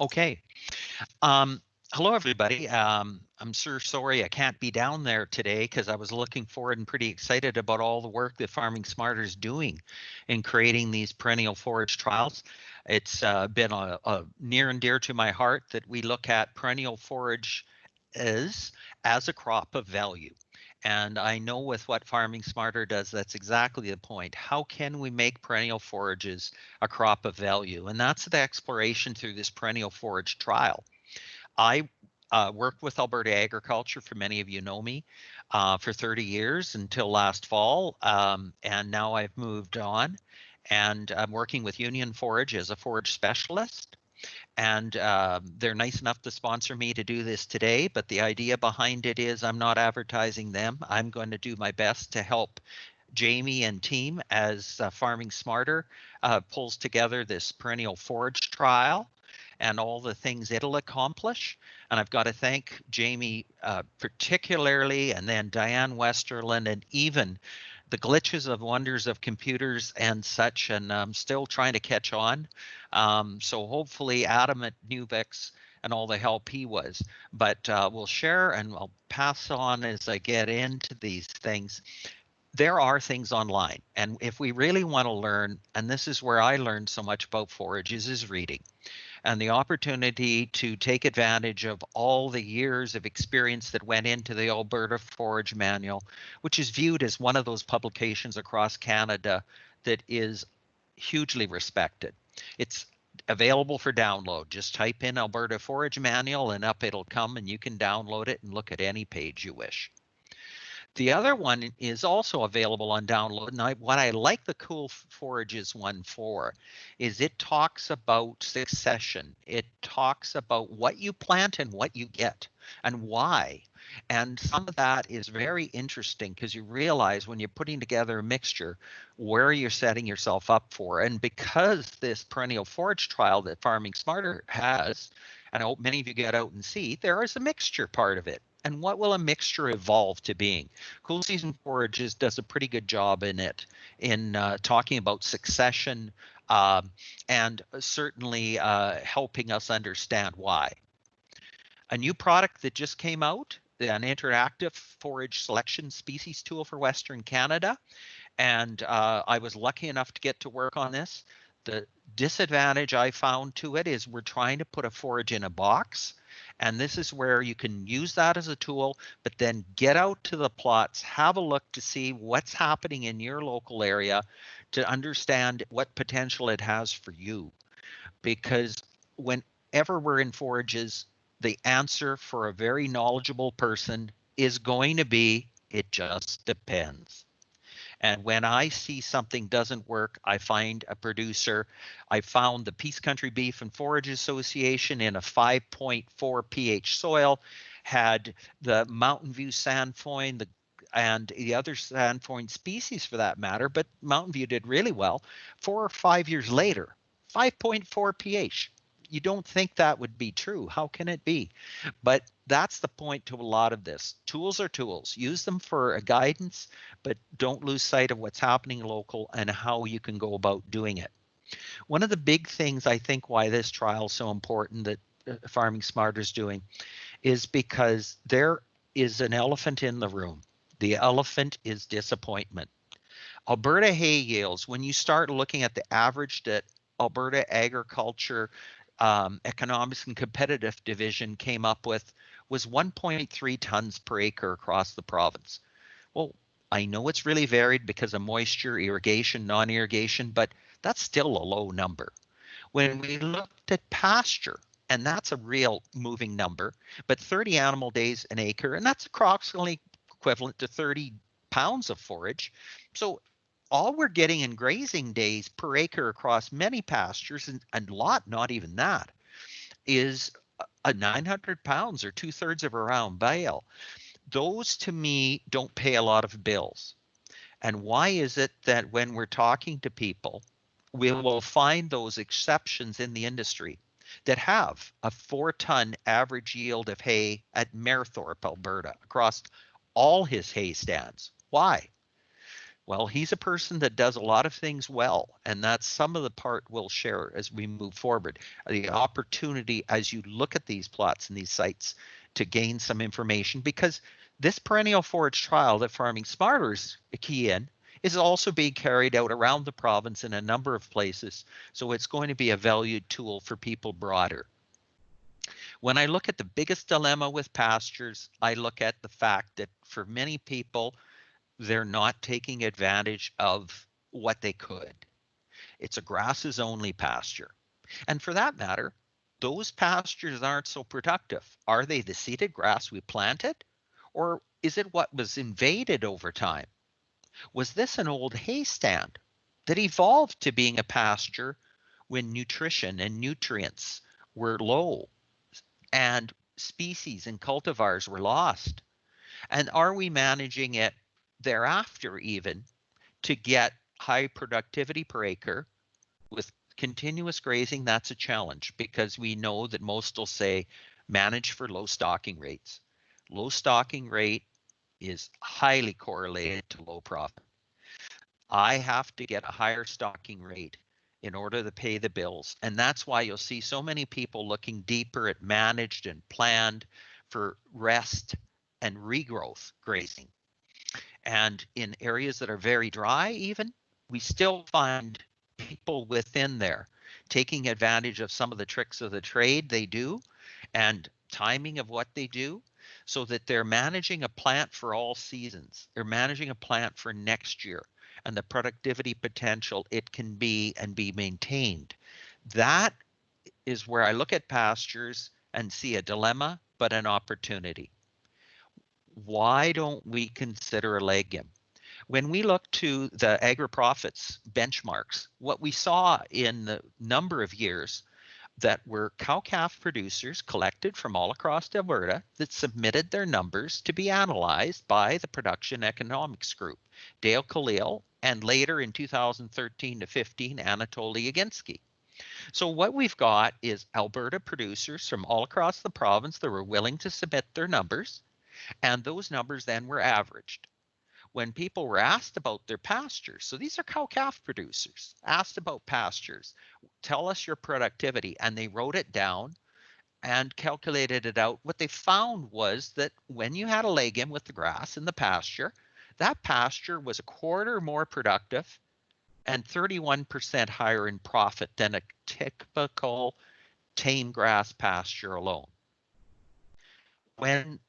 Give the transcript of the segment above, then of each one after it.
Okay. Um, Hello, everybody. I'm sorry I can't be down there today because I was looking forward and pretty excited about all the work that Farming Smarter is doing in creating these perennial forage trials. It's been a near and dear to my heart that we look at perennial forage as a crop of value. And I know with what Farming Smarter does, that's exactly the point. How can we make perennial forages a crop of value? And that's the exploration through this perennial forage trial. I worked with Alberta Agriculture, for many of you know me, for 30 years until last fall. And now I've moved on and I'm working with Union Forage as a forage specialist. And they're nice enough to sponsor me to do this today. But the idea behind it is I'm not advertising them. I'm going to do my best to help Jamie and team as Farming Smarter pulls together this perennial forage trial and all the things it'll accomplish. And I've got to thank Jamie particularly, and then Diane Westerland, and even the glitches of wonders of computers and such, and I'm still trying to catch on. So hopefully Adam at Nuvex and all the help he was. But we'll share and I'll pass on as I get into these things. There are things online, and if we really want to learn, and this is where I learned so much about forages, is reading and the opportunity to take advantage of all the years of experience that went into the Alberta Forage Manual, which is viewed as one of those publications across Canada that is hugely respected. It's available for download. Just type in Alberta Forage Manual and up it'll come, and you can download it and look at any page you wish. The other one is also available on download. And what I like the Cool Forages one for is it talks about succession. It talks about what you plant and what you get and why. And some of that is very interesting because you realize when you're putting together a mixture where you're setting yourself up for. And because this perennial forage trial that Farming Smarter has, and I hope many of you get out and see, there is a mixture part of it. And what will a mixture evolve to being? Cool Season Forages does a pretty good job in it, in talking about succession and certainly helping us understand why. A new product that just came out, an interactive forage selection species tool for Western Canada. And I was lucky enough to get to work on this. The disadvantage I found to it is we're trying to put a forage in a box. And this is where you can use that as a tool, but then get out to the plots, have a look to see what's happening in your local area to understand what potential it has for you. Because whenever we're in forages, the answer for a very knowledgeable person is going to be, it just depends. And when I see something doesn't work, I find a producer. I found the Peace Country Beef and Forage Association in a 5.4 pH soil, had the Mountain View sainfoin, and the other sainfoin species for that matter, but Mountain View did really well. 4 or 5 years later, 5.4 pH. You don't think that would be true. How can it be? But that's the point to a lot of this. Tools are tools. Use them for a guidance, but don't lose sight of what's happening local and how you can go about doing it. One of the big things I think why this trial is so important that Farming Smarter is doing is because there is an elephant in the room. The elephant is disappointment. Alberta hay yields, when you start looking at the average that Alberta Agriculture Economics and Competitive Division came up with, was 1.3 tons per acre across the province. Well, I know it's really varied because of moisture, irrigation, non-irrigation, but that's still a low number. When we looked at pasture, and that's a real moving number, but 30 animal days an acre, and that's approximately equivalent to 30 pounds of forage. So all we're getting in grazing days per acre across many pastures, and a lot, not even that, is a 900 pounds or 2/3 of a round bale. Those to me don't pay a lot of bills. And why is it that when we're talking to people, we will find those exceptions in the industry that have a 4-ton average yield of hay at Merthorpe, Alberta, across all his hay stands? Why? Well, he's a person that does a lot of things well, and that's some of the part we'll share as we move forward. The opportunity as you look at these plots and these sites to gain some information, because this perennial forage trial that Farming Smarter is a key in is also being carried out around the province in a number of places. So it's going to be a valued tool for people broader. When I look at the biggest dilemma with pastures, I look at the fact that for many people, they're not taking advantage of what they could. It's a grasses only pasture. And for that matter, those pastures aren't so productive. Are they the seeded grass we planted? Or is it what was invaded over time? Was this an old hay stand that evolved to being a pasture when nutrition and nutrients were low and species and cultivars were lost? And are we managing it thereafter even to get high productivity per acre with continuous grazing? That's a challenge because we know that most will say manage for low stocking rates. Low stocking rate is highly correlated to low profit. I have to get a higher stocking rate in order to pay the bills. And that's why you'll see so many people looking deeper at managed and planned for rest and regrowth grazing. And in areas that are very dry, even, we still find people within there taking advantage of some of the tricks of the trade they do and timing of what they do so that they're managing a plant for all seasons. They're managing a plant for next year and the productivity potential it can be and be maintained. That is where I look at pastures and see a dilemma, but an opportunity. Why don't we consider a legume? When we look to the agri-profits benchmarks, what we saw in the number of years that were cow-calf producers collected from all across Alberta that submitted their numbers to be analyzed by the Production Economics Group, Dale Khalil, and later in 2013 to 15, Anatoly Yaginsky. So what we've got is Alberta producers from all across the province that were willing to submit their numbers, and those numbers then were averaged. When people were asked about their pastures, so these are cow-calf producers, asked about pastures, tell us your productivity, and they wrote it down and calculated it out. What they found was that when you had a legume with the grass in the pasture, that pasture was a quarter more productive and 31% higher in profit than a typical tame grass pasture alone. When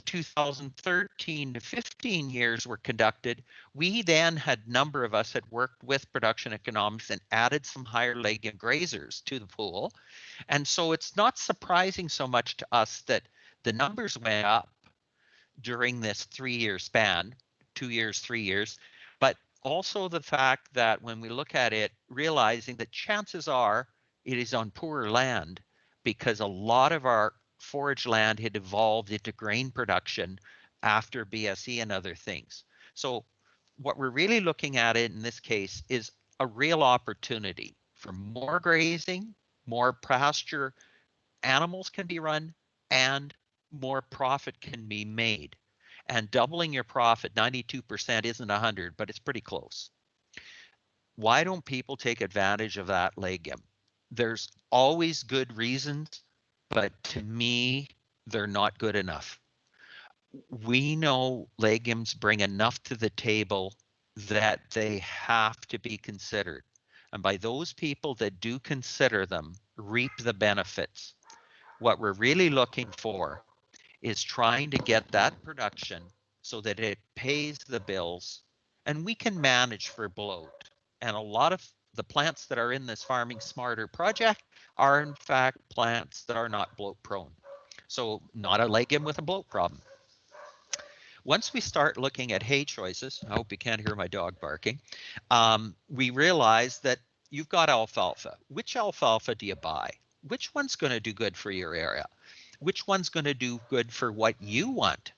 2013 to 15 years were conducted, we then had number of us had worked with production economics and added some higher legume grazers to the pool. And so it's not surprising so much to us that the numbers went up during this 3-year span, 2 years, 3 years, but also the fact that when we look at it, realizing that chances are it is on poorer land because a lot of our forage land had evolved into grain production after BSE and other things. So what we're really looking at in this case is a real opportunity for more grazing, more pasture, animals can be run, and more profit can be made. And doubling your profit, 92% isn't 100, but it's pretty close. Why don't people take advantage of that legume? There's always good reasons, but to me, they're not good enough. We know legumes bring enough to the table that they have to be considered. And by those people that do consider them, reap the benefits. What we're really looking for is trying to get that production so that it pays the bills and we can manage for bloat. And a lot of the plants that are in this Farming Smarter project are in fact plants that are not bloat prone. So not a legume with a bloat problem. Once we start looking at hay choices, I hope you can't hear my dog barking, we realize that you've got alfalfa. Which alfalfa do you buy? Which one's going to do good for your area? Which one's going to do good for what you want?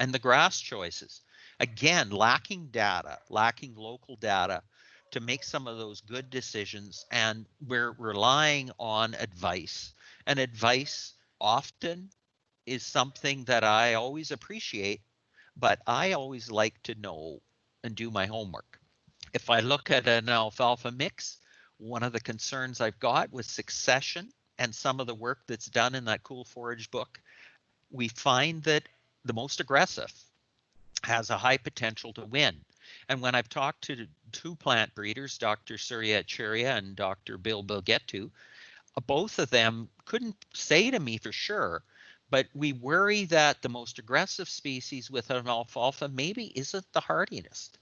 And the grass choices. Again, lacking data, lacking local data to make some of those good decisions. And we're relying on advice. And advice often is something that I always appreciate, but I always like to know and do my homework. If I look at an alfalfa mix, one of the concerns I've got with succession and some of the work that's done in that Cool Forage book, we find that the most aggressive has a high potential to win. And when I've talked to two plant breeders, Dr. Surya Acharya and Dr. Bill Bilgetu, both of them couldn't say to me for sure, but we worry that the most aggressive species with an alfalfa maybe isn't the hardiest.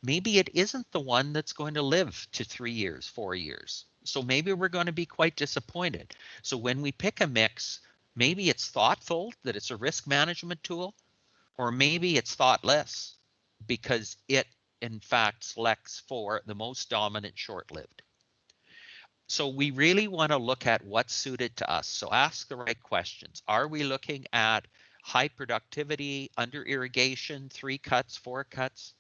Maybe it isn't the one that's going to live to 3 years, 4 years. So maybe we're going to be quite disappointed. So when we pick a mix, maybe it's thoughtful that it's a risk management tool, or maybe it's thoughtless because it in fact selects for the most dominant short-lived. So we really want to look at what's suited to us. So ask the right questions. Are we looking at high productivity, under irrigation, 3 cuts, 4 cuts?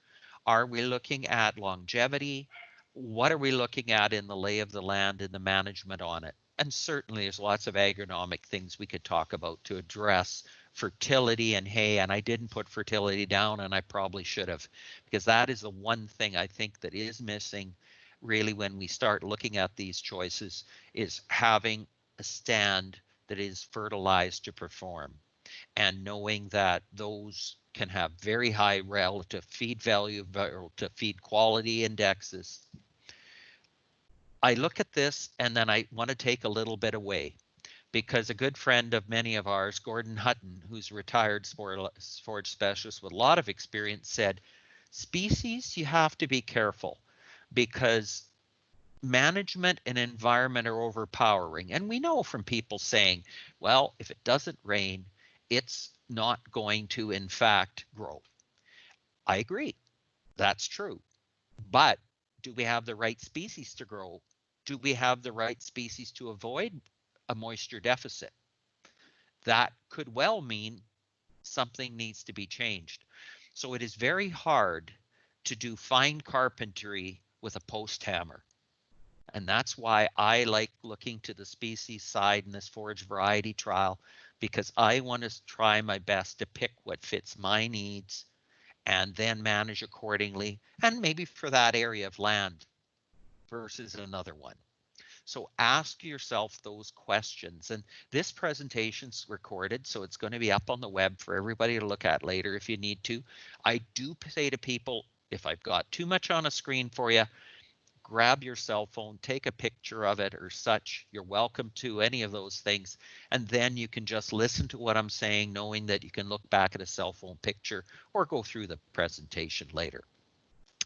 Are we looking at longevity? What are we looking at in the lay of the land and the management on it? And certainly there's lots of agronomic things we could talk about to address fertility and hay. And I didn't put fertility down, and I probably should have, because that is the one thing I think that is missing really when we start looking at these choices, is having a stand that is fertilized to perform, and knowing that those can have very high relative feed value, relative feed quality indexes. I look at this and then I want to take a little bit away, because a good friend of many of ours, Gordon Hutton, who's a retired forage specialist with a lot of experience, said, species, you have to be careful because management and environment are overpowering. And we know from people saying, well, if it doesn't rain, it's not going to, in fact, grow. I agree. That's true. But do we have the right species to grow? Do we have the right species to avoid a moisture deficit? That could well mean something needs to be changed. So it is very hard to do fine carpentry with a post hammer. And that's why I like looking to the species side in this forage variety trial, because I want to try my best to pick what fits my needs and then manage accordingly, and maybe for that area of land versus another one. So ask yourself those questions. And this presentation's recorded, so it's going to be up on the web for everybody to look at later if you need to. I do say to people, if I've got too much on a screen for you, grab your cell phone, take a picture of it or such. You're welcome to any of those things. And then you can just listen to what I'm saying, knowing that you can look back at a cell phone picture or go through the presentation later.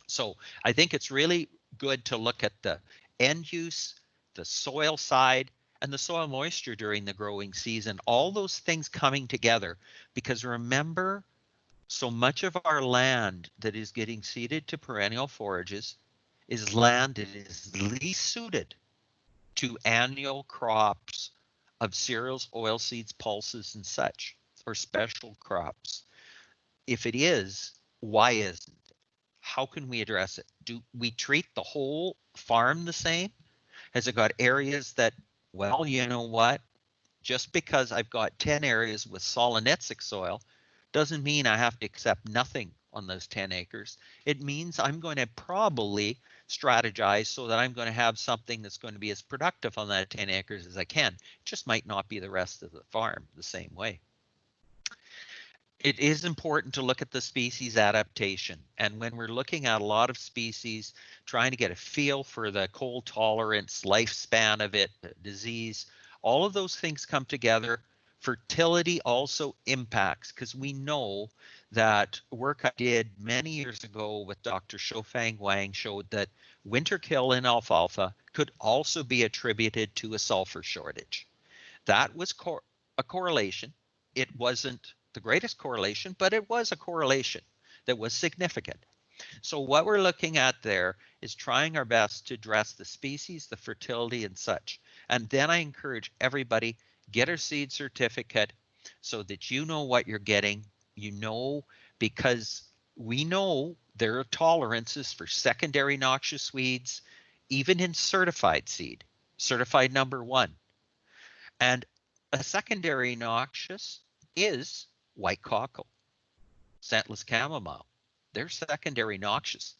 So I think it's really good to look at the end use, the soil side, and the soil moisture during the growing season, all those things coming together. Because remember, so much of our land that is getting seeded to perennial forages is land that is least suited to annual crops of cereals, oilseeds, pulses, and such, or special crops. If it is, why isn't it? How can we address it? Do we treat the whole farm the same? Has it got areas that, well, you know what? Just because I've got 10 areas with solonetzic soil doesn't mean I have to accept nothing on those 10 acres. It means I'm going to probably strategize so that I'm going to have something that's going to be as productive on that 10 acres as I can. It just might not be the rest of the farm the same way. It is important to look at the species adaptation. And when we're looking at a lot of species, trying to get a feel for the cold tolerance, lifespan of it, disease, all of those things come together. Fertility also impacts, because we know that work I did many years ago with Dr. Shofang Wang showed that winter kill in alfalfa could also be attributed to a sulfur shortage. That was a correlation. It wasn't the greatest correlation, but it was a correlation that was significant. So what we're looking at there is trying our best to address the species, the fertility, and such. And then I encourage everybody, get a seed certificate so that you know what you're getting. You know, because we know there are tolerances for secondary noxious weeds, even in certified seed, certified #1. And a secondary noxious is white cockle, scentless chamomile. They're secondary noxious.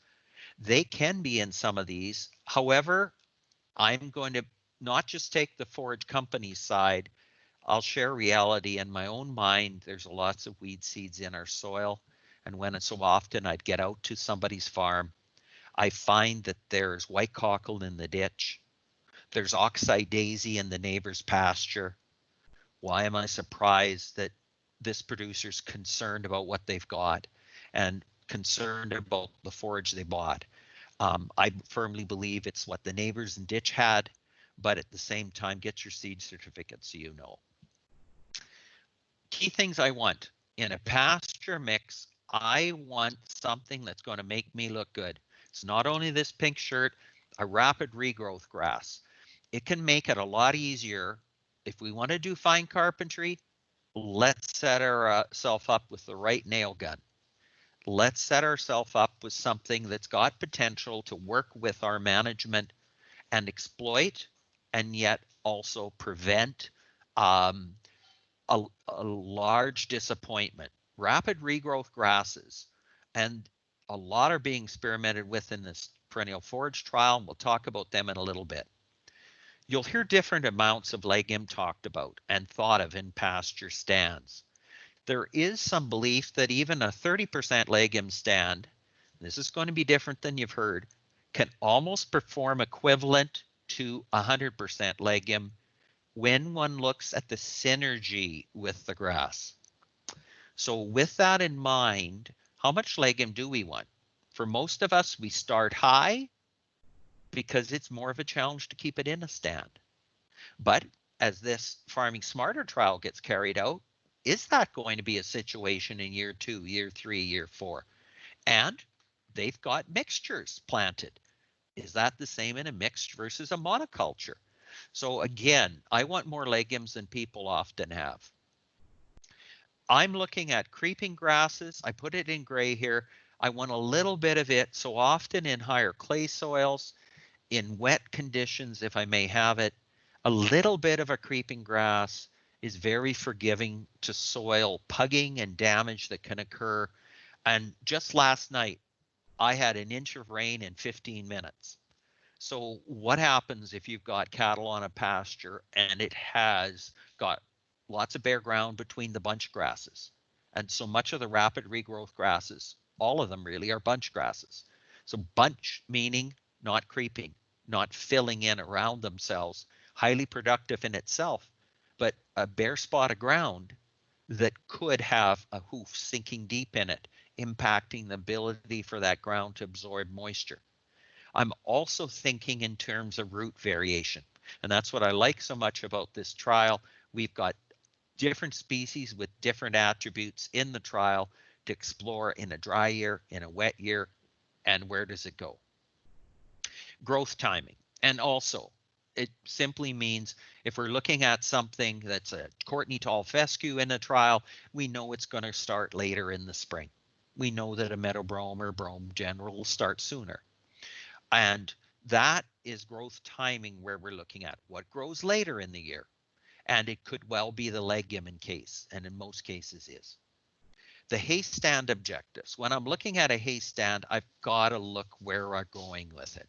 They can be in some of these. However, I'm going to not just take the forage company side. I'll share reality in my own mind. There's lots of weed seeds in our soil. And when it's so often I'd get out to somebody's farm, I find that there's white cockle in the ditch. There's oxeye daisy in the neighbor's pasture. Why am I surprised that this producer's concerned about what they've got and concerned about the forage they bought? I firmly believe it's what the neighbors and ditch had, but at the same time, get your seed certificate so you know. Key things I want in a pasture mix. I want something that's going to make me look good. It's not only this pink shirt, a rapid regrowth grass. It can make it a lot easier. If we want to do fine carpentry, let's set ourselves up with the right nail gun. Let's set ourselves up with something that's got potential to work with our management and exploit, and yet also prevent a large disappointment. Rapid regrowth grasses, and a lot are being experimented with in this perennial forage trial, and we'll talk about them in a little bit. You'll hear different amounts of legume talked about and thought of in pasture stands. There is some belief that even a 30% legume stand, this is going to be different than you've heard, can almost perform equivalent to 100% legume when one looks at the synergy with the grass. So with that in mind, how much legume do we want? For most of us, we start high because it's more of a challenge to keep it in a stand. But as this Farming Smarter trial gets carried out, is that going to be a situation in year 2, year 3, year 4? And they've got mixtures planted. Is that the same in a mixed versus a monoculture? So again, I want more legumes than people often have. I'm looking at creeping grasses. I put it in gray here. I want a little bit of it. So often in higher clay soils, in wet conditions, if I may have it, a little bit of a creeping grass is very forgiving to soil pugging and damage that can occur. And just last night, I had an inch of rain in 15 minutes. So what happens if you've got cattle on a pasture and it has got lots of bare ground between the bunch grasses? And so much of the rapid regrowth grasses, all of them really, are bunch grasses. So bunch meaning not creeping, not filling in around themselves, highly productive in itself, but a bare spot of ground that could have a hoof sinking deep in it, impacting the ability for that ground to absorb moisture. I'm also thinking in terms of root variation. And that's what I like so much about this trial. We've got different species with different attributes in the trial to explore in a dry year, in a wet year, and where does it go? Growth timing. And also, it simply means if we're looking at something that's a Courtney tall fescue in a trial, we know it's going to start later in the spring. We know that a meadow brome or brome general will start sooner. And that is growth timing where we're looking at what grows later in the year. And it could well be the legume in case, and in most cases is. The hay stand objectives. When I'm looking at a hay stand, I've got to look where I'm going with it.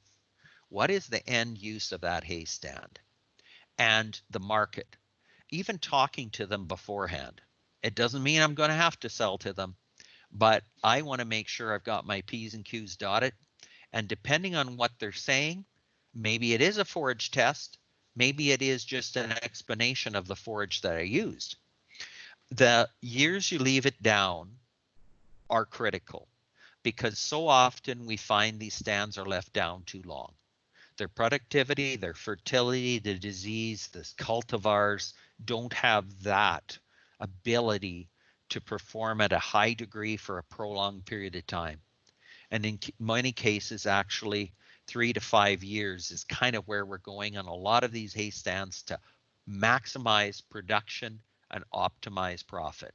What is the end use of that hay stand? And the market. Even talking to them beforehand. It doesn't mean I'm going to have to sell to them, but I want to make sure I've got my P's and Q's dotted. And depending on what they're saying, maybe it is a forage test, maybe it is just an explanation of the forage that I used. The years you leave it down are critical because so often we find these stands are left down too long. Their productivity, their fertility, the disease, the cultivars don't have that ability to perform at a high degree for a prolonged period of time. And in many cases, actually, 3 to 5 years is kind of where we're going on a lot of these hay stands to maximize production and optimize profit.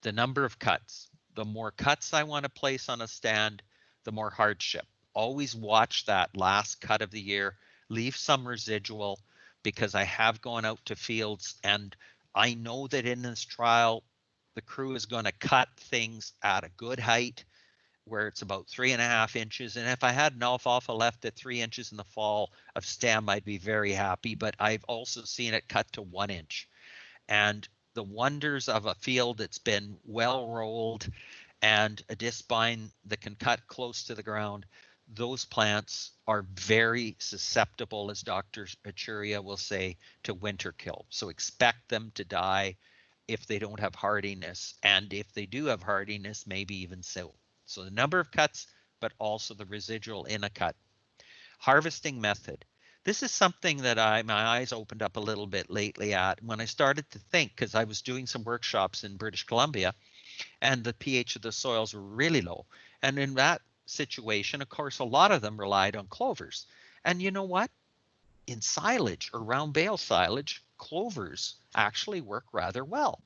The number of cuts. The more cuts I want to place on a stand, the more hardship. Always watch that last cut of the year, leave some residual, because I have gone out to fields and I know that in this trial, the crew is going to cut things at a good height where it's about 3.5 inches. And if I had an alfalfa left at 3 inches in the fall of stem, I'd be very happy. But I've also seen it cut to 1 inch. And the wonders of a field that's been well rolled and a disc spine that can cut close to the ground, those plants are very susceptible, as Dr. Achuria will say, to winter kill. So expect them to die if they don't have hardiness, and if they do have hardiness, maybe even so. So the number of cuts, but also the residual in a cut. Harvesting method. This is something that my eyes opened up a little bit lately at when I started to think, because I was doing some workshops in British Columbia and the pH of the soils were really low. And in that situation, of course, a lot of them relied on clovers. And you know what? In silage or round bale silage, clovers actually work rather well.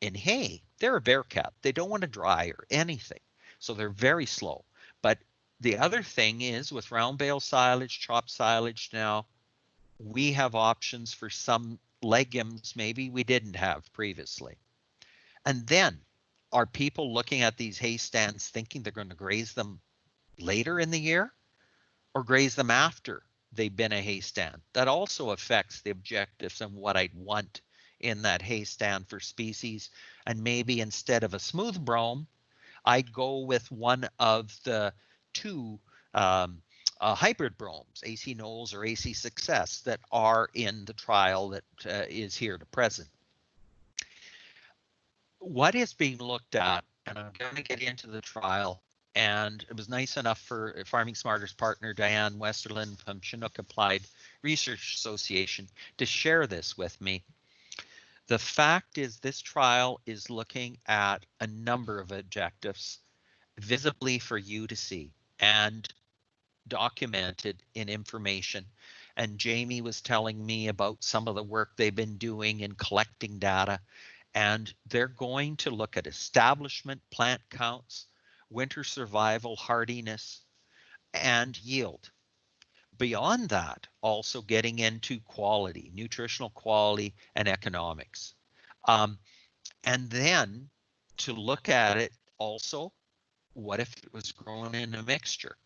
In hay, they're a bear cat. They don't want to dry or anything. So they're very slow. But the other thing is with round bale silage, chopped silage now, we have options for some legumes maybe we didn't have previously. And then are people looking at these hay stands thinking they're going to graze them later in the year or graze them after they've been a hay stand? That also affects the objectives and what I'd want in that hay stand for species. And maybe instead of a smooth brome, I go with one of the two hybrid bromes, AC Knowles or AC Success, that are in the trial that is here to present. What is being looked at, and I'm going to get into the trial, and it was nice enough for Farming Smarter's partner, Diane Westerlin from Chinook Applied Research Association, to share this with me. The fact is this trial is looking at a number of objectives visibly for you to see and documented in information. And Jamie was telling me about some of the work they've been doing in collecting data. And they're going to look at establishment, plant counts, winter survival, hardiness, and yield. Beyond that, also getting into quality, nutritional quality, and economics. And then to look at it also, what if it was grown in a mixture?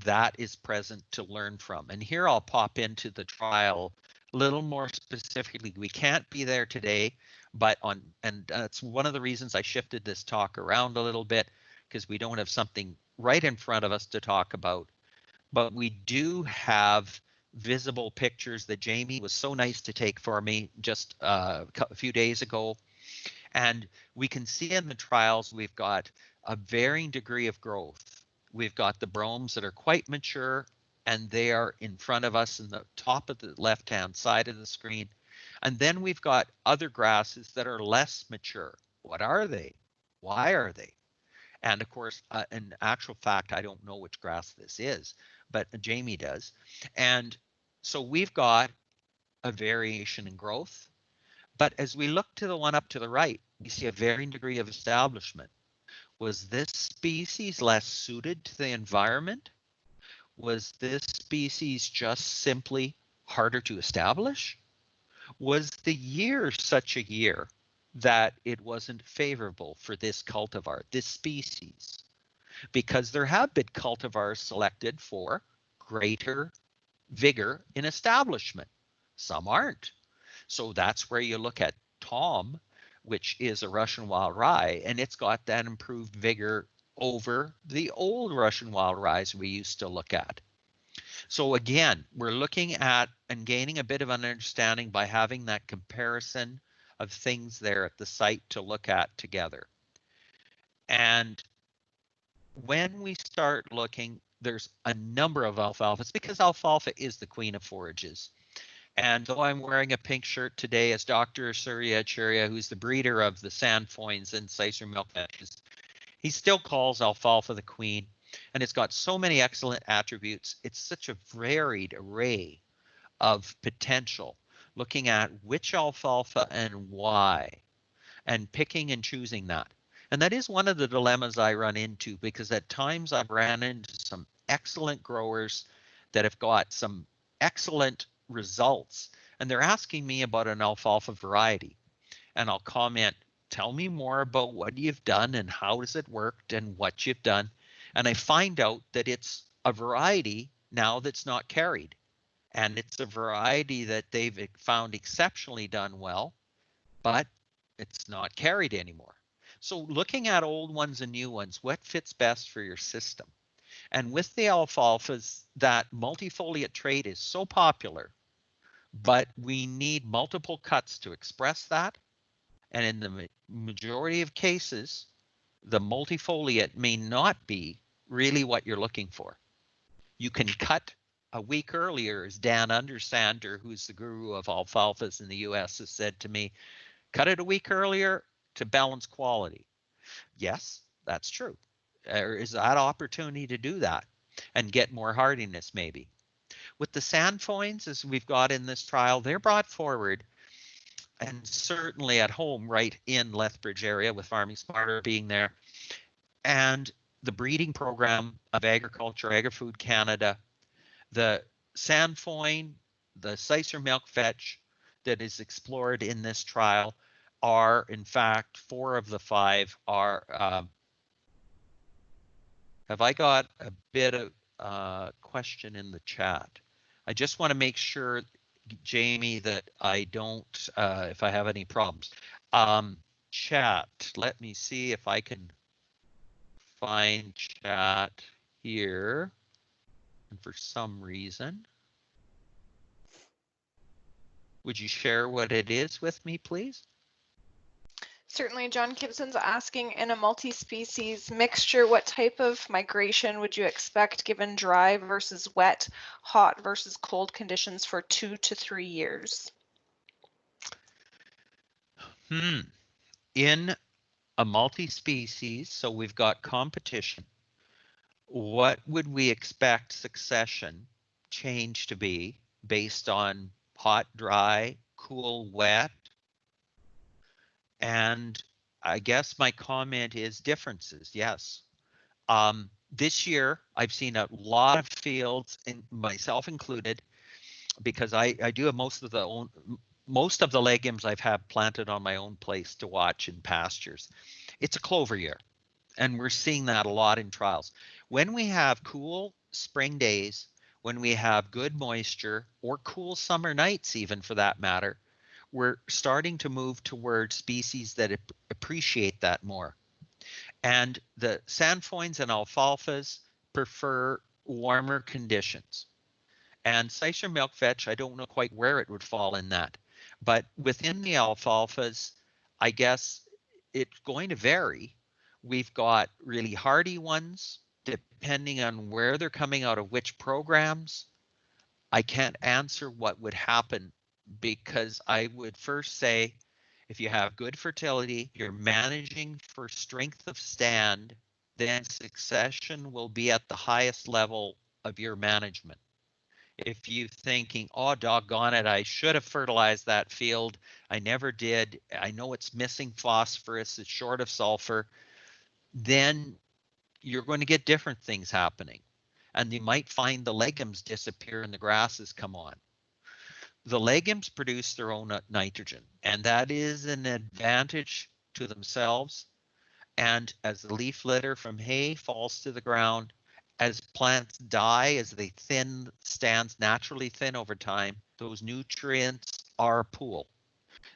That is present to learn from. And here I'll pop into the trial a little more specifically. We can't be there today, but and that's one of the reasons I shifted this talk around a little bit, because we don't have something right in front of us to talk about. But we do have visible pictures that Jamie was so nice to take for me just a few days ago. And we can see in the trials we've got a varying degree of growth. We've got the bromes that are quite mature, and they are in front of us in the top of the left-hand side of the screen. And then we've got other grasses that are less mature. What are they? Why are they? And of course, in actual fact, I don't know which grass this is, but Jamie does. And so we've got a variation in growth. But as we look to the one up to the right, we see a varying degree of establishment. Was this species less suited to the environment? Was this species just simply harder to establish? Was the year such a year that it wasn't favorable for this cultivar, this species? Because there have been cultivars selected for greater vigor in establishment. Some aren't. So that's where you look at Tom, which is a Russian wild rye, and it's got that improved vigor over the old Russian wild rye we used to look at. So again, we're looking at and gaining a bit of an understanding by having that comparison of things there at the site to look at together. And when we start looking, there's a number of alfalfas, because alfalfa is the queen of forages. And though I'm wearing a pink shirt today as Dr. Surya Acharya, who's the breeder of the sainfoins and Cicer milkmatches, he still calls alfalfa the queen. And it's got so many excellent attributes. It's such a varied array of potential, looking at which alfalfa and why, and picking and choosing that. And that is one of the dilemmas I run into, because at times I've ran into some excellent growers that have got some excellent results, and they're asking me about an alfalfa variety. And I'll comment, tell me more about what you've done and how has it worked and what you've done. And I find out that it's a variety now that's not carried. And it's a variety that they've found exceptionally done well, but it's not carried anymore. So looking at old ones and new ones, what fits best for your system? And with the alfalfas, that multifoliate trait is so popular, but we need multiple cuts to express that. And in the majority of cases, the multifoliate may not be really what you're looking for. You can cut a week earlier, as Dan Undersander, who's the guru of alfalfas in the US, has said to me, cut it a week earlier to balance quality. Yes, that's true. There is that opportunity to do that and get more hardiness maybe. With the sainfoins, as we've got in this trial, they're brought forward, and certainly at home right in Lethbridge area with Farming Smarter being there, and the breeding program of Agriculture, Agri-Food Canada, the sainfoin, the Cicer milk vetch that is explored in this trial are, in fact, 4 of the 5 are, have I got a bit of question in the chat? I just want to make sure, Jamie, that I don't, if I have any problems. Chat, let me see if I can find chat here. And for some reason, would you share what it is with me, please? Certainly. John Gibson's asking, in a multi-species mixture, what type of migration would you expect given dry versus wet, hot versus cold conditions for 2 to 3 years? In a multi-species, so we've got competition, what would we expect succession change to be based on hot, dry, cool, wet? And I guess my comment is differences, yes. This year, I've seen a lot of fields, and myself included, because I do have most of the legumes I've had planted on my own place to watch in pastures. It's a clover year, and we're seeing that a lot in trials. When we have cool spring days, when we have good moisture, or cool summer nights even for that matter, we're starting to move toward species that appreciate that more. And the sainfoins and alfalfas prefer warmer conditions. And Cicer milk vetch, I don't know quite where it would fall in that. But within the alfalfas, I guess it's going to vary. We've got really hardy ones, depending on where they're coming out of which programs. I can't answer what would happen, because I would first say, if you have good fertility, you're managing for strength of stand, then succession will be at the highest level of your management. If you're thinking, oh, doggone it, I should have fertilized that field, I never did, I know it's missing phosphorus, it's short of sulfur, then you're going to get different things happening. And you might find the legumes disappear and the grasses come on. The legumes produce their own nitrogen, and that is an advantage to themselves. And as the leaf litter from hay falls to the ground, as plants die, as they thin, stands naturally thin over time, those nutrients are a pool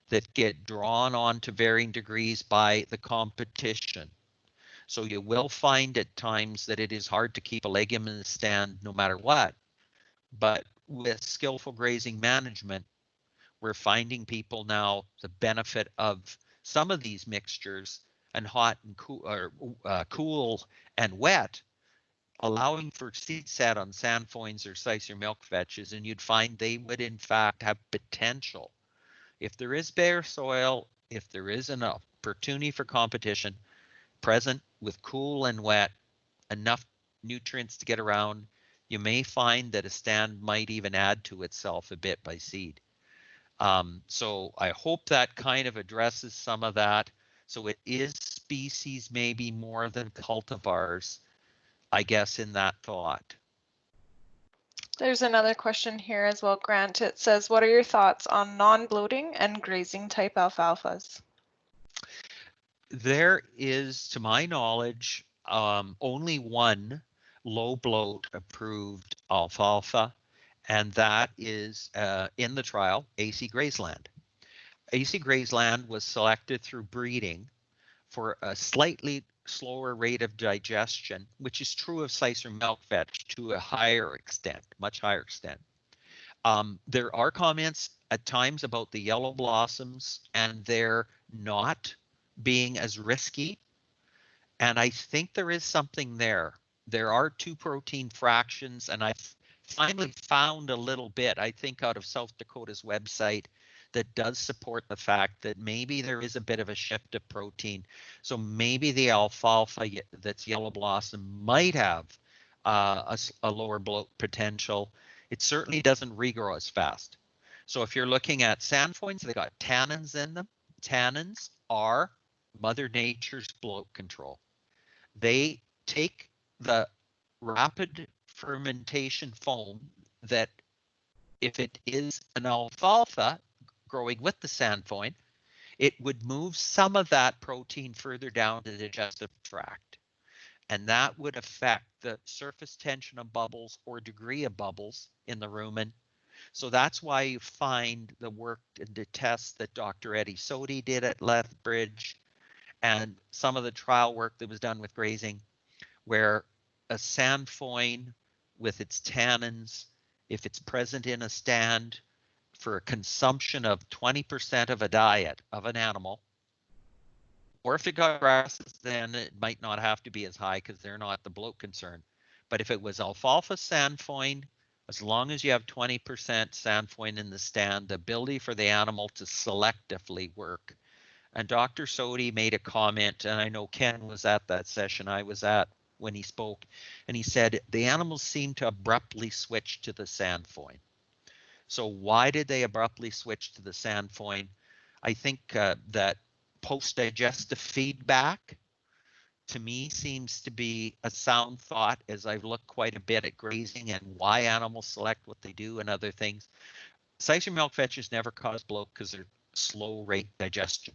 that get drawn on to varying degrees by the competition. So you will find at times that it is hard to keep a legume in the stand no matter what. But with skillful grazing management, we're finding people now the benefit of some of these mixtures, and hot and cool, or cool and wet, allowing for seed set on sainfoins or Cicer milk vetches, and you'd find they would in fact have potential. If there is bare soil, if there is an opportunity for competition present with cool and wet, enough nutrients to get around, you may find that a stand might even add to itself a bit by seed. So I hope that kind of addresses some of that. So it is species maybe more than cultivars, I guess, in that thought. There's another question here as well, Grant. It says, what are your thoughts on non-bloating and grazing type alfalfas? There is, to my knowledge, only one low bloat approved alfalfa, and that is in the trial, AC Graceland. AC Graceland was selected through breeding for a slightly slower rate of digestion, which is true of Cicer milkvetch to a higher extent, much higher extent. There are comments at times about the yellow blossoms and they're not being as risky. And I think there is something there. There are two protein fractions, and I've finally found a little bit, I think, out of South Dakota's website that does support the fact that maybe there is a bit of a shift of protein. So maybe the alfalfa that's yellow blossom might have a lower bloat potential. It certainly doesn't regrow as fast. So if you're looking at sainfoins, they got tannins in them. Tannins are Mother Nature's bloat control. They take the rapid fermentation foam that, if it is an alfalfa growing with the sainfoin, it would move some of that protein further down the digestive tract. And that would affect the surface tension of bubbles or degree of bubbles in the rumen. So that's why you find the work and the tests that Dr. Eddie Sodi did at Lethbridge and some of the trial work that was done with grazing, where a sainfoin with its tannins, if it's present in a stand for a consumption of 20% of a diet of an animal, or if it got grasses, then it might not have to be as high because they're not the bloat concern. But if it was alfalfa sainfoin, as long as you have 20% sainfoin in the stand, the ability for the animal to selectively work. And Dr. Sodi made a comment, and I know Ken was at that session I was at when he spoke, and he said the animals seem to abruptly switch to the sainfoin. So why did they abruptly switch to the sainfoin? I think that post-digestive feedback to me seems to be a sound thought as I've looked quite a bit at grazing and why animals select what they do and other things. Cicer milkvetches never cause bloat because they're slow rate digestion,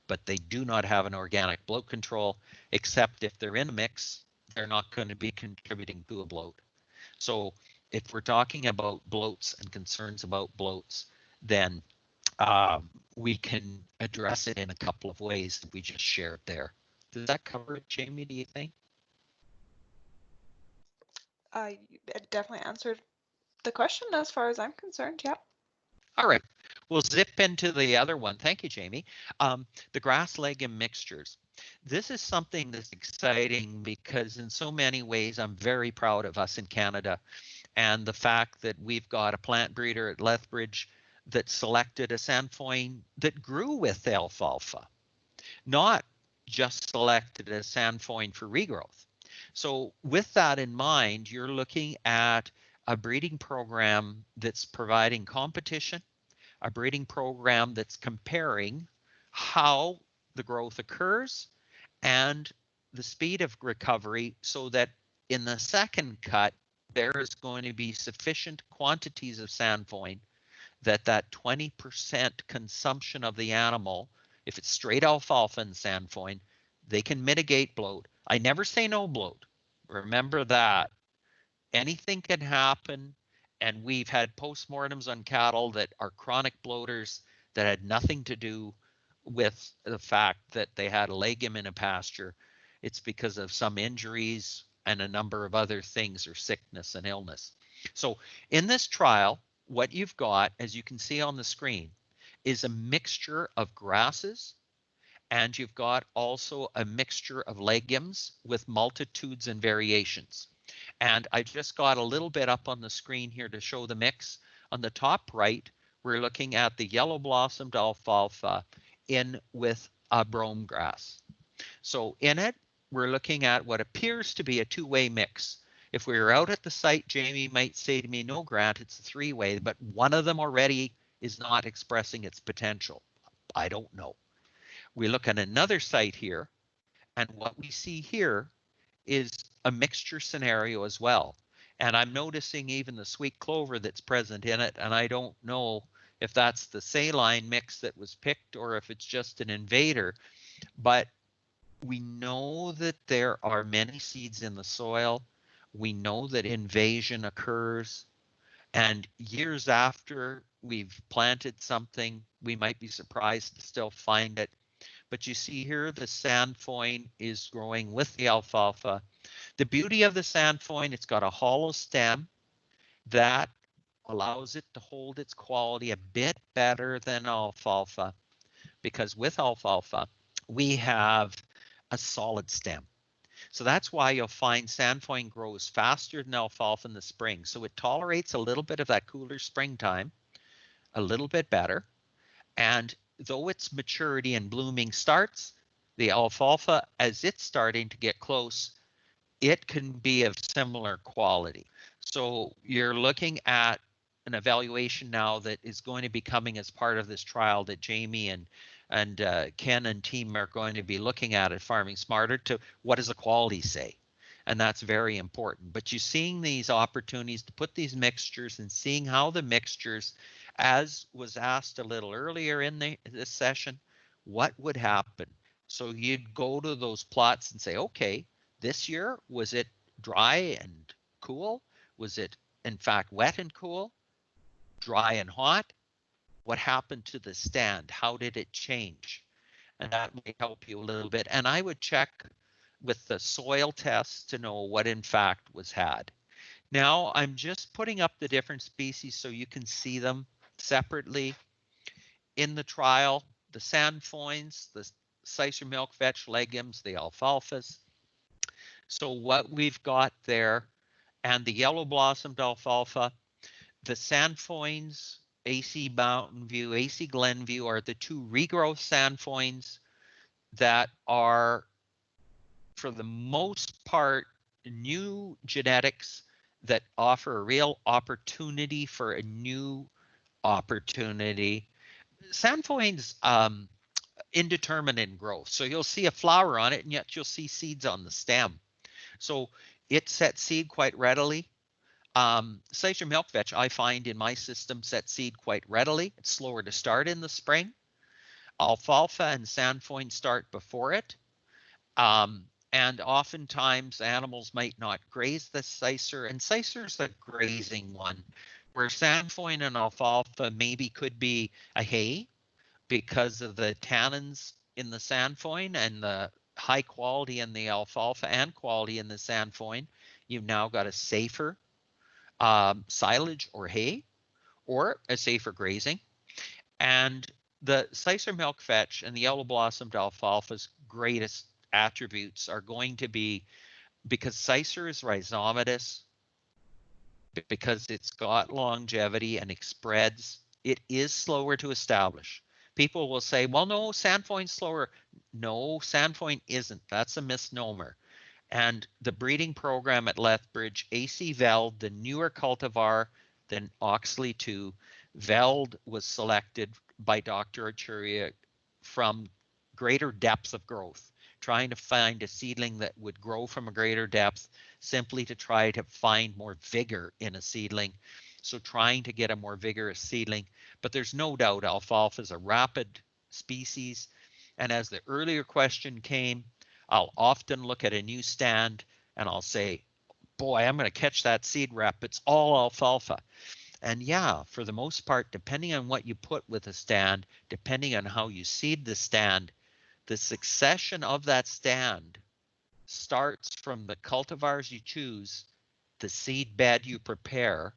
but they do not have an organic bloat control, except if they're in a mix, they're not going to be contributing to a bloat. So if we're talking about bloats and concerns about bloats, then we can address it in a couple of ways that we just shared there. Does that cover it, Jamie, do you think? It definitely answered the question as far as I'm concerned. Yep. All right, we'll zip into the other one. Thank you, Jamie. The grass legume mixtures. This is something that's exciting because in so many ways, I'm very proud of us in Canada and the fact that we've got a plant breeder at Lethbridge that selected a sainfoin that grew with alfalfa, not just selected a sainfoin for regrowth. So with that in mind, you're looking at a breeding program that's providing competition, a breeding program that's comparing how the growth occurs and the speed of recovery so that in the second cut, there is going to be sufficient quantities of sainfoin that 20% consumption of the animal, if it's straight alfalfa and sainfoin, they can mitigate bloat. I never say no bloat. Remember that. Anything can happen. And we've had postmortems on cattle that are chronic bloaters that had nothing to do with the fact that they had a legume in a pasture. It's because of some injuries and a number of other things or sickness and illness. So in this trial, what you've got, as you can see on the screen, is a mixture of grasses, and you've got also a mixture of legumes with multitudes and variations. And I just got a little bit up on the screen here to show the mix. On the top right, we're looking at the yellow blossomed alfalfa in with a brome grass. So in it, we're looking at what appears to be a two-way mix. If we were out at the site, Jamie might say to me, no, Grant, it's a three-way, but one of them already is not expressing its potential. I don't know. We look at another site here, and what we see here is a mixture scenario as well. And I'm noticing even the sweet clover that's present in it, and I don't know if that's the saline mix that was picked or if it's just an invader, but We know that there are many seeds in the soil. We know that invasion occurs. And years after we've planted something, we might be surprised to still find it. But you see here, the sainfoin is growing with the alfalfa. The beauty of the sainfoin, it's got a hollow stem that allows it to hold its quality a bit better than alfalfa, because with alfalfa, we have a solid stem. So that's why you'll find sainfoin grows faster than alfalfa in the spring. So it tolerates a little bit of that cooler springtime, a little bit better. And though its maturity and blooming starts, the alfalfa, as it's starting to get close, it can be of similar quality. So you're looking at an evaluation now that is going to be coming as part of this trial that Jamie and Ken and team are going to be looking at Farming Smarter, to what does the quality say? And that's very important. But you're seeing these opportunities to put these mixtures and seeing how the mixtures, as was asked a little earlier in this session, what would happen? So you'd go to those plots and say, okay, this year, was it dry and cool? Was it, in fact, wet and cool? Dry and hot? What happened to the stand? How did it change? And that may help you a little bit. And I would check with the soil tests to know what, in fact, was had. Now, I'm just putting up the different species so you can see them separately. In the trial, the sainfoins, the Cicer milk vetch legumes, the alfalfas. So what we've got there, and the yellow blossomed alfalfa, the sainfoins, AC Mountain View, AC Glenview are the two regrowth sainfoins that are, for the most part, new genetics that offer a real opportunity for a new opportunity. Sainfoins, indeterminate in growth. So you'll see a flower on it, and yet you'll see seeds on the stem. So it sets seed quite readily. Cicer milk vetch, I find in my system, sets seed quite readily. It's slower to start in the spring. Alfalfa and sainfoin start before it. And oftentimes animals might not graze the Cicer, and Cicer's a grazing one, where sainfoin and alfalfa maybe could be a hay because of the tannins in the sainfoin and the high quality in the alfalfa and quality in the sainfoin. You've now got a safer silage or hay, or a safer grazing. And the Cicer milk vetch and the yellow blossomed alfalfa's greatest attributes are going to be, because Cicer is rhizomatous, because it's got longevity and it spreads, it is slower to establish. People will say, well, no, sainfoin's slower. No, sainfoin isn't. That's a misnomer. And the breeding program at Lethbridge, AC Veld, the newer cultivar than Oxley 2, Veld was selected by Dr. Arturia from greater depth of growth, trying to find a seedling that would grow from a greater depth, simply to try to find more vigor in a seedling. So trying to get a more vigorous seedling. But there's no doubt alfalfa is a rapid species. And as the earlier question came, I'll often look at a new stand and I'll say, boy, I'm going to catch that seed rep. It's all alfalfa. And yeah, for the most part, depending on what you put with a stand, depending on how you seed the stand, the succession of that stand starts from the cultivars you choose, the seed bed you prepare,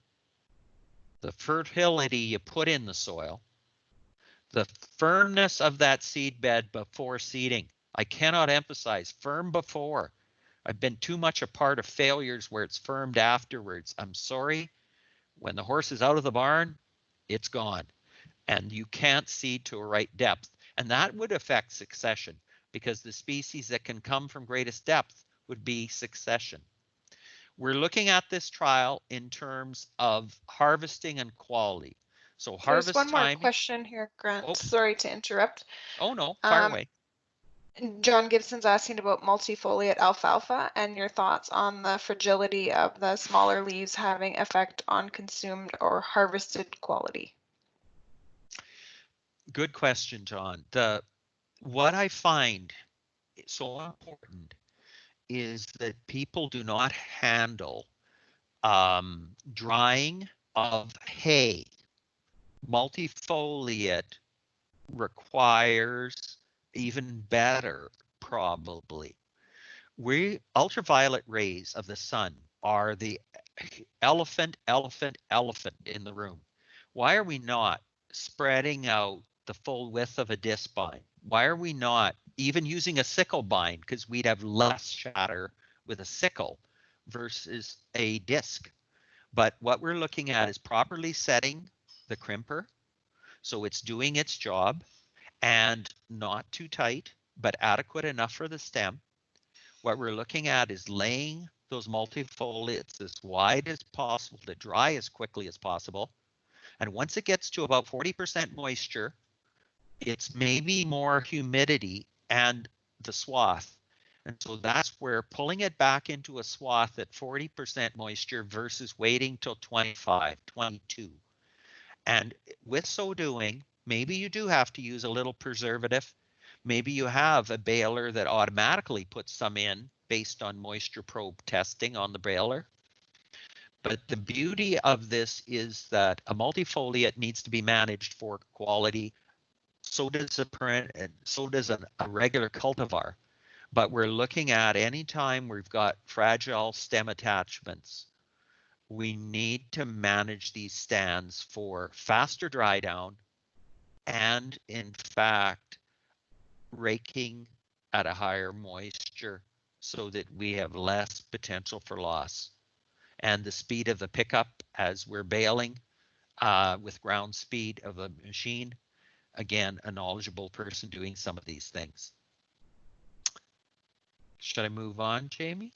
the fertility you put in the soil, the firmness of that seed bed before seeding. I cannot emphasize firm before. I've been too much a part of failures where it's firmed afterwards. I'm sorry. When the horse is out of the barn, it's gone. And you can't seed to a right depth. And that would affect succession, because the species that can come from greatest depth would be succession. We're looking at this trial in terms of harvesting and quality. So There's harvest one more timing. question here, Grant. Oh, Sorry to interrupt. oh no, fire away. John Gibson's asking about multifoliate alfalfa and your thoughts on the fragility of the smaller leaves having effect on consumed or harvested quality. Good question, John. What I find so important is that people do not handle drying of hay. Multifoliate requires even better, probably. Ultraviolet rays of the sun are the elephant in the room. Why are we not spreading out the full width of a disc bind? Why are we not even using a sickle bind? Because we'd have less shatter with a sickle versus a disc. But what we're looking at is properly setting the crimper so it's doing its job and not too tight, but adequate enough for the stem. What we're looking at is laying those multifoliates as wide as possible to dry as quickly as possible. And once it gets to about 40% moisture, it's maybe more humidity and the swath. And so that's where pulling it back into a swath at 40% moisture versus waiting till 25, 22. And with so doing, maybe you do have to use a little preservative. Maybe you have a baler that automatically puts some in based on moisture probe testing on the baler. But the beauty of this is that a multifoliate needs to be managed for quality. So does a regular cultivar. But we're looking at any time we've got fragile stem attachments, we need to manage these stands for faster dry down and, in fact, raking at a higher moisture so that we have less potential for loss. And the speed of the pickup as we're baling with ground speed of the machine, again, a knowledgeable person doing some of these things. Should I move on, Jamie?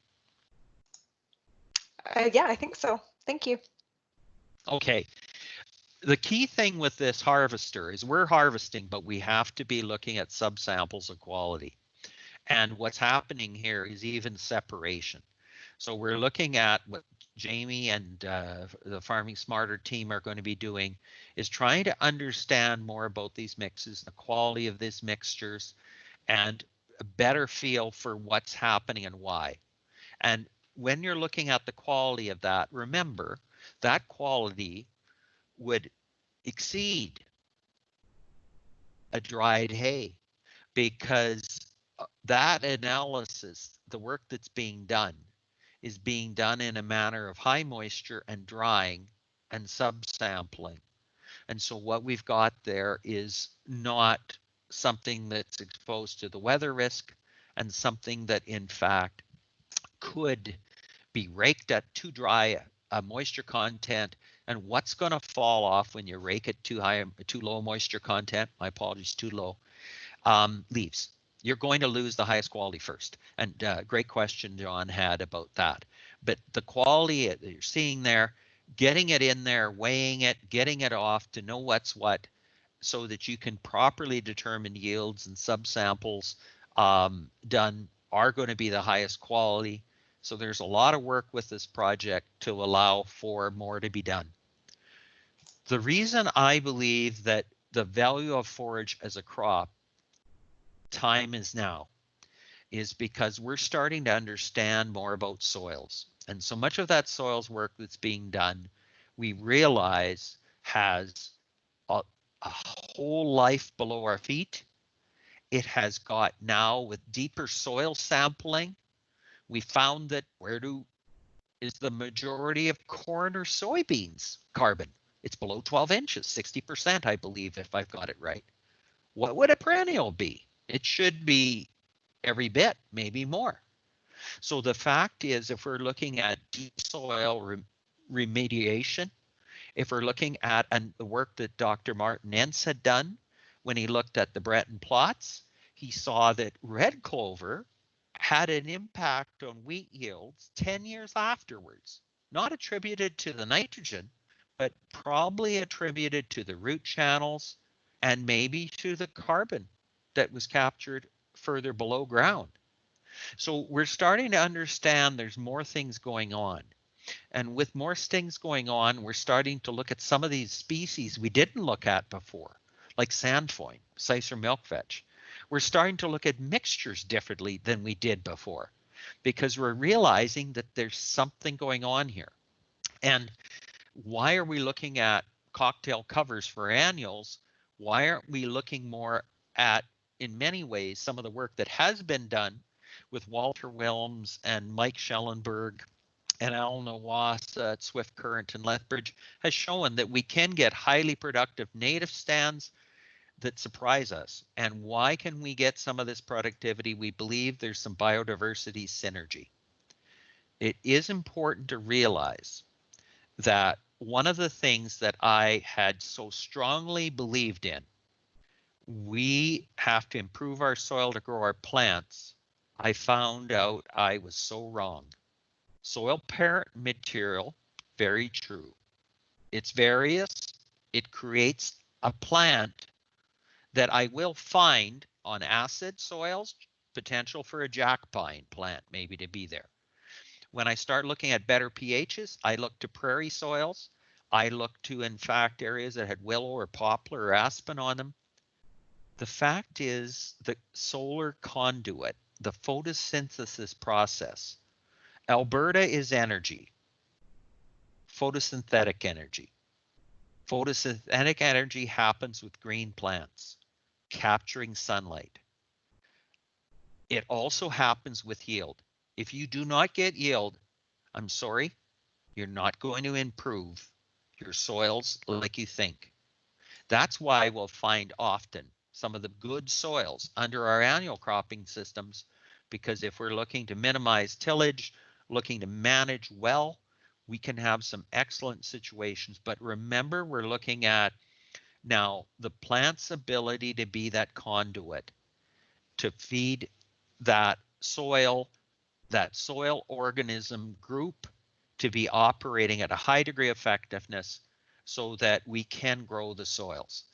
Yeah, I think so. Thank you. Okay. The key thing with this harvester is we're harvesting, but we have to be looking at subsamples of quality. And what's happening here is even separation. So we're looking at what Jamie and the Farming Smarter team are going to be doing is trying to understand more about these mixes, the quality of these mixtures, and a better feel for what's happening and why. And when you're looking at the quality of that, remember that quality would exceed a dried hay because that analysis, the work that's being done, is being done in a manner of high moisture and drying and subsampling. And so what we've got there is not something that's exposed to the weather risk and something that in fact could be raked at too dry a moisture content. And what's going to fall off when you rake it too high, too low moisture content? My apologies, too low. Leaves. You're going to lose the highest quality first. And great question John had about that. But the quality that you're seeing there, getting it in there, weighing it, getting it off to know what's what, so that you can properly determine yields and subsamples done are going to be the highest quality. So there's a lot of work with this project to allow for more to be done. The reason I believe that the value of forage as a crop, time is now, is because we're starting to understand more about soils. And so much of that soils work that's being done, we realize has a whole life below our feet. It has got now with deeper soil sampling, we found that is the majority of corn or soybeans carbon? It's below 12 inches, 60%, I believe, if I've got it right. What would a perennial be? It should be every bit, maybe more. So the fact is, if we're looking at deep soil remediation, if we're looking at the work that Dr. Martin Entz had done when he looked at the Breton plots, he saw that red clover had an impact on wheat yields 10 years afterwards, not attributed to the nitrogen, but probably attributed to the root channels and maybe to the carbon that was captured further below ground. So we're starting to understand there's more things going on. And with more things going on, we're starting to look at some of these species we didn't look at before, like sainfoin, Cicer milkvetch. we're starting to look at mixtures differently than we did before because we're realizing that there's something going on here. And why are we looking at cocktail covers for annuals? Why aren't we looking more at, in many ways, some of the work that has been done with Walter Wilms and Mike Schellenberg and Alan Owasa at Swift Current and Lethbridge has shown that we can get highly productive native stands that surprise us. And why can we get some of this productivity? We believe there's some biodiversity synergy. It is important to realize that one of the things that I had so strongly believed in, we have to improve our soil to grow our plants. I found out I was so wrong. Soil parent material, very true. It's various. It creates a plant that I will find on acid soils, potential for a jack pine plant maybe to be there. When I start looking at better pHs, I look to prairie soils. I look to, in fact, areas that had willow or poplar or aspen on them. The fact is the solar conduit, the photosynthesis process. Alberta is energy, photosynthetic energy. Photosynthetic energy happens with green plants, capturing sunlight. It also happens with yield. If you do not get yield, I'm sorry, you're not going to improve your soils like you think. That's why we'll find often some of the good soils under our annual cropping systems, because if we're looking to minimize tillage, looking to manage well, we can have some excellent situations. But remember, we're looking at now the plant's ability to be that conduit, to feed that soil organism group to be operating at a high degree of effectiveness so that we can grow the soils.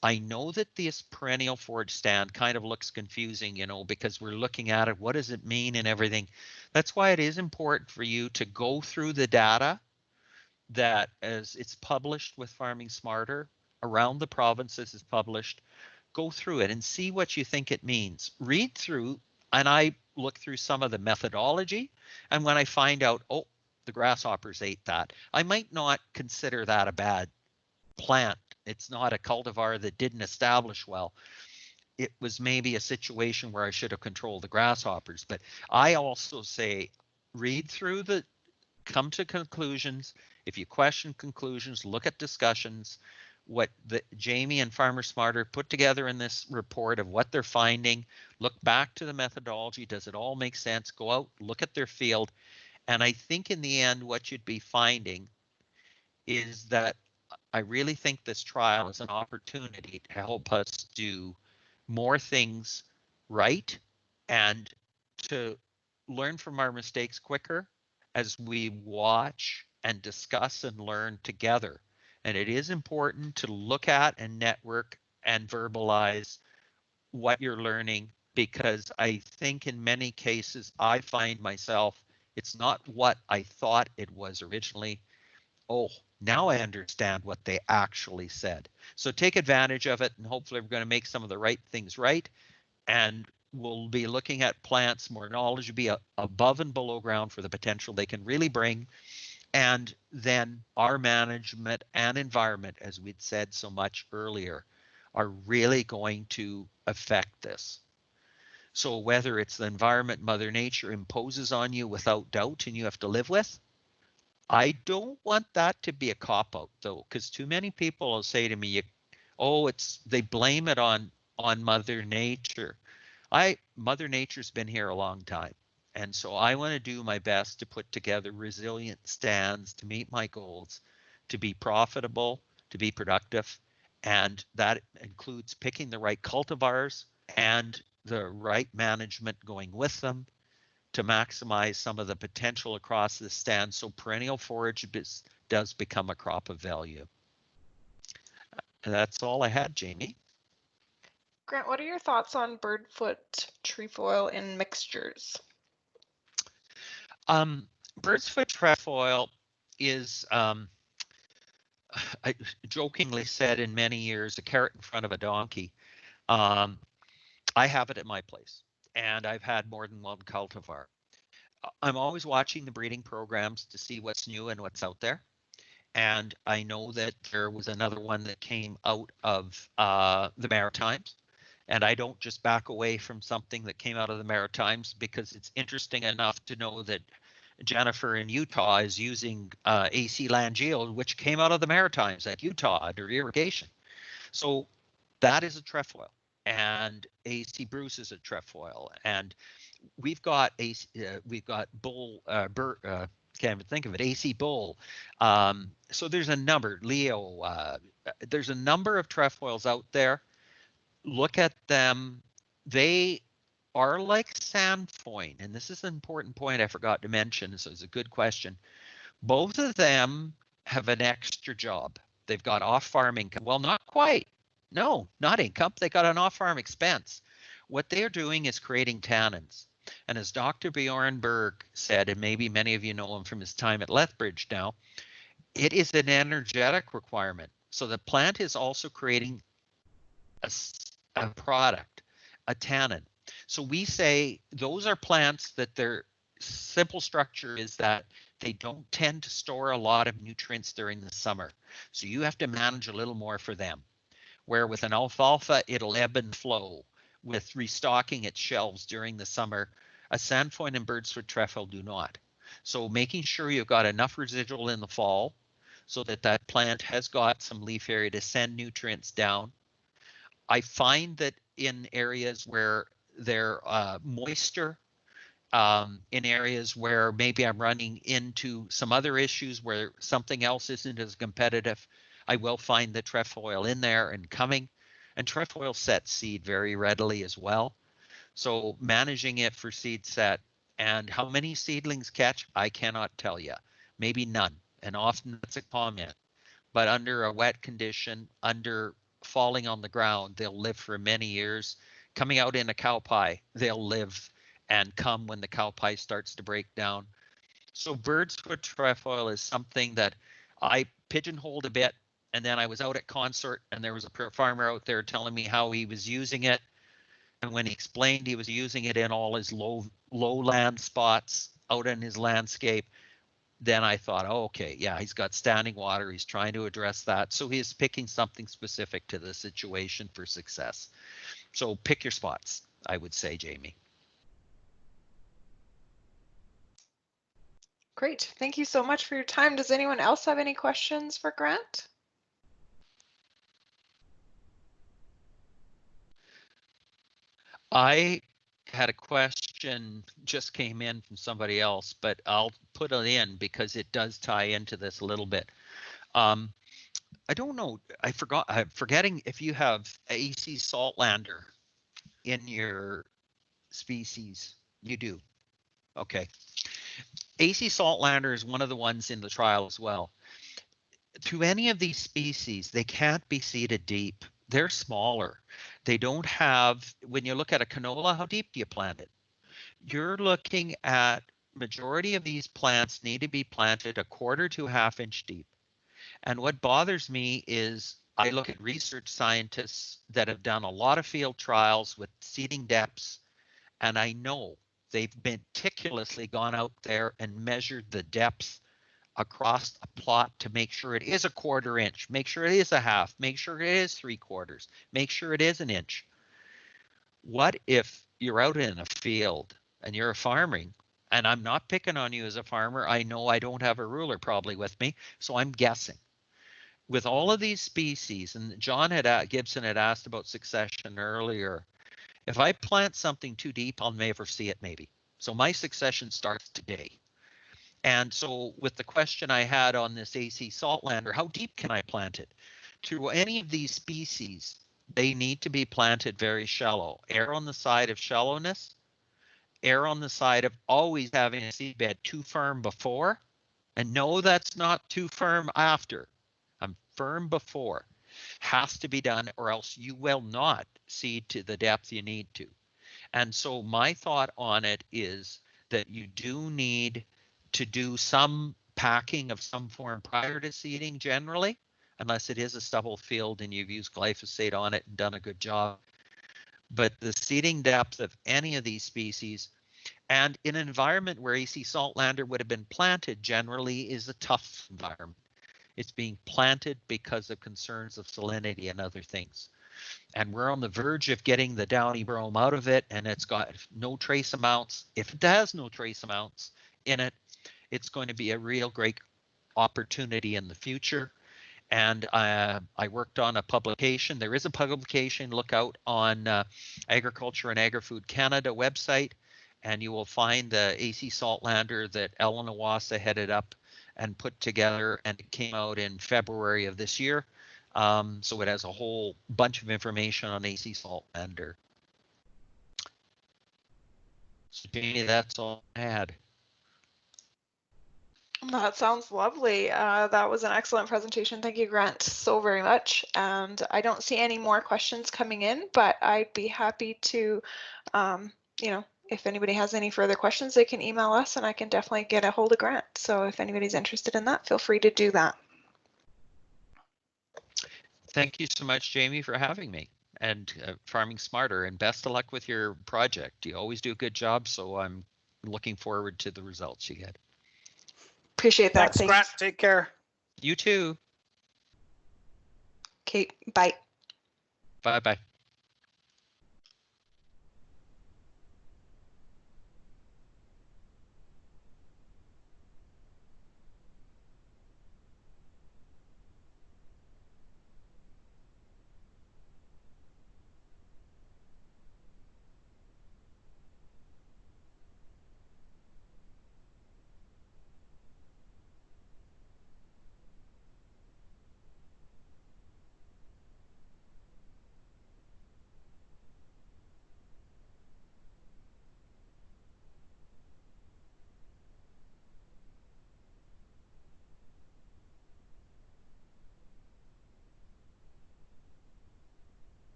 I know that this perennial forage stand kind of looks confusing, because we're looking at it, what does it mean and everything. That's why it is important for you to go through the data that as it's published with Farming Smarter around the provinces is published. Go through it and see what you think it means. Read through, and I look through some of the methodology, and when I find out, oh, the grasshoppers ate that, I might not consider that a bad plant. It's not a cultivar that didn't establish well. It was maybe a situation where I should have controlled the grasshoppers. But I also say, read through come to conclusions. If you question conclusions, look at discussions. What Jamie and Farmer Smarter put together in this report of what they're finding, look back to the methodology. Does it all make sense? Go out, look at their field. And I think in the end, what you'd be finding is that I really think this trial is an opportunity to help us do more things right and to learn from our mistakes quicker as we watch and discuss and learn together. And it is important to look at and network and verbalize what you're learning, because I think in many cases I find myself, it's not what I thought it was originally. Oh, now I understand what they actually said. So take advantage of it, and hopefully we're going to make some of the right things right. And we'll be looking at plants, more knowledge will be above and below ground for the potential they can really bring. And then our management and environment, as we'd said so much earlier, are really going to affect this. So whether it's the environment Mother Nature imposes on you without doubt and you have to live with, I don't want that to be a cop-out though, because too many people will say to me, they blame it on Mother Nature. Mother Nature's been here a long time. And so I want to do my best to put together resilient stands to meet my goals, to be profitable, to be productive. And that includes picking the right cultivars and the right management going with them to maximize some of the potential across the stand so perennial forage does become a crop of value. And that's all I had, Jamie. Grant, what are your thoughts on birdfoot trefoil in mixtures? Birdfoot trefoil is, I jokingly said in many years, a carrot in front of a donkey. I have it at my place, and I've had more than one cultivar. I'm always watching the breeding programs to see what's new and what's out there. And I know that there was another one that came out of the Maritimes. And I don't just back away from something that came out of the Maritimes because it's interesting enough to know that Jennifer in Utah is using AC land yield, which came out of the Maritimes at Utah under irrigation. So that is a trefoil, and AC Bruce is a trefoil, and we've got bull can't even think of it, AC bull. So there's a number, Leo. There's a number of trefoils out there. Look at them. They are like sainfoin, and this is an important point I forgot to mention, so it's a good question. Both of them have an extra job. They've got off-farm income. Well, not quite. No, not income. They got an off-farm expense. What they're doing is creating tannins. And as Dr. Bjorn Berg said, and maybe many of you know him from his time at Lethbridge now, it is an energetic requirement. So the plant is also creating a product, a tannin. So we say those are plants that their simple structure is that they don't tend to store a lot of nutrients during the summer. So you have to manage a little more for them. Where with an alfalfa, it'll ebb and flow with restocking its shelves during the summer. A sainfoin and birdsfoot trefoil do not. So making sure you've got enough residual in the fall so that that plant has got some leaf area to send nutrients down. I find that in areas where they're moister, in areas where maybe I'm running into some other issues where something else isn't as competitive, I will find the trefoil in there and coming. And trefoil sets seed very readily as well. So managing it for seed set, and how many seedlings catch, I cannot tell you. Maybe none. And often that's a comment. But under a wet condition, under falling on the ground, they'll live for many years. Coming out in a cow pie, they'll live and come when the cow pie starts to break down. So birdsfoot trefoil is something that I pigeonholed a bit, and then I was out at Consort, and there was a farmer out there telling me how he was using it. And when he explained he was using it in all his lowland spots out in his landscape, then I thought, oh, okay, yeah, he's got standing water. He's trying to address that. So he's picking something specific to the situation for success. So pick your spots, I would say, Jamie. Great. Thank you so much for your time. Does anyone else have any questions for Grant? I had a question just came in from somebody else, but I'll put it in because it does tie into this a little bit. I don't know. I'm forgetting if you have AC Saltlander in your species. You do. Okay. AC Saltlander is one of the ones in the trial as well. To any of these species, they can't be seeded deep. They're smaller. They don't have, when you look at a canola, how deep do you plant it? You're looking at majority of these plants need to be planted a quarter to a half inch deep. And what bothers me is I look at research scientists that have done a lot of field trials with seeding depths, and I know they've meticulously gone out there and measured the depth across a plot to make sure it is a quarter inch, make sure it is a half, make sure it is 3/4, make sure it is an inch. What if you're out in a field and you're farming, and I'm not picking on you as a farmer, I know I don't have a ruler probably with me, so I'm guessing. With all of these species, and Gibson had asked about succession earlier, if I plant something too deep, I'll never see it maybe. So my succession starts today. And so with the question I had on this AC Saltlander, how deep can I plant it? To any of these species, they need to be planted very shallow. Err on the side of shallowness, err on the side of always having a seed bed too firm before, and no, that's not too firm after. I'm firm before. Has to be done, or else you will not seed to the depth you need to. And so my thought on it is that you do need to do some packing of some form prior to seeding generally, unless it is a stubble field and you've used glyphosate on it and done a good job. but the seeding depth of any of these species, and in an environment where AC saltlander would have been planted, generally is a tough environment. It's being planted because of concerns of salinity and other things. And we're on the verge of getting the downy brome out of it, and it's got no trace amounts. If it has no trace amounts in it, it's going to be a real great opportunity in the future. And I worked on a publication. There is a publication. Look out on Agriculture and Agri-Food Canada website, and you will find the AC Saltlander that Ellen Iwasa headed up and put together, and it came out in February of this year. So it has a whole bunch of information on AC Saltlander. So Jamie, that's all I had. That sounds lovely. That was an excellent presentation. Thank you, Grant, so very much. And I don't see any more questions coming in, but I'd be happy to, you know, if anybody has any further questions, they can email us and I can definitely get a hold of Grant. So if anybody's interested in that, feel free to do that. Thank you so much, Jamie, for having me, and Farming Smarter, and best of luck with your project. You always do a good job, so I'm looking forward to the results you get. Appreciate that. Thanks, Grant. Take care. You too. Okay, bye. Bye-bye.